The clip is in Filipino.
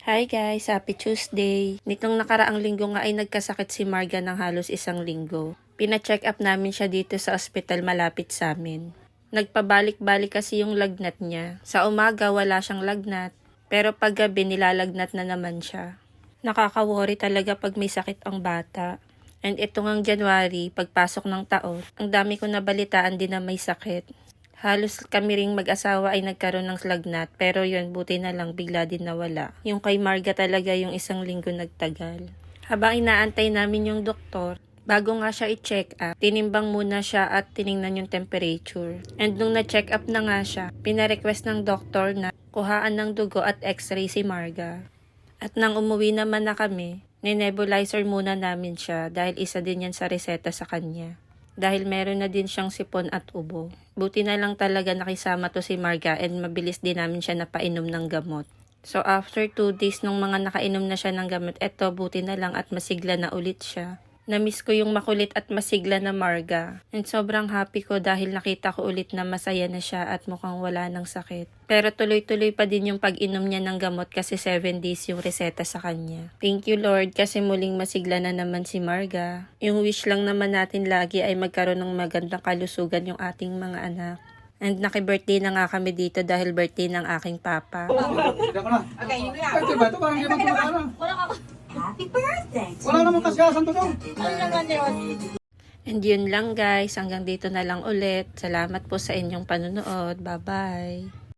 Hi guys, happy Tuesday! Nitong nakaraang linggo nga ay nagkasakit si Marga ng halos isang linggo. Pina-check up namin siya dito sa ospital malapit sa amin. Nagpabalik-balik kasi yung lagnat niya. Sa umaga wala siyang lagnat, pero paggabi nilalagnat na naman siya. Nakaka-worry talaga pag may sakit ang bata. And ito ngang January, pagpasok ng taon, ang dami ko nabalitaan din na may sakit. Halos kami ring mag-asawa ay nagkaroon ng lagnat, pero yun, buti na lang bigla din nawala. Yung kay Marga talaga yung isang linggo nagtagal. Habang inaantay namin yung doktor, bago nga siya i-check up, tinimbang muna siya at tiningnan yung temperature. And nung na-check up na nga siya, pina-request ng doktor na kuhaan ng dugo at x-ray si Marga. At nang umuwi naman na kami, ni-nebulizer muna namin siya dahil isa din yan sa reseta sa kanya. Dahil meron na din siyang sipon at ubo. Buti na lang talaga nakisama to si Marga and mabilis din namin siya napainom ng gamot. So after 2 days nung mga nakainom na siya ng gamot, eto buti na lang at masigla na ulit siya. Namiss ko yung makulit at masigla na Marga. And sobrang happy ko dahil nakita ko ulit na masaya na siya at mukhang wala ng sakit. Pero tuloy-tuloy pa din yung pag-inom niya ng gamot kasi 7 days yung reseta sa kanya. Thank you Lord kasi muling masigla na naman si Marga. Yung wish lang naman natin lagi ay magkaroon ng magandang kalusugan yung ating mga anak. And naki-birthday na nga kami dito dahil birthday ng aking papa. Okay, yun na. Ay, diba? Ito parang hindi naman kumakain. Wala ka. Happy birthday! Wala naman kasgasan to doon. Ano naman yun? And yun lang guys, hanggang dito na lang ulit. Salamat po sa inyong panunood. Bye-bye!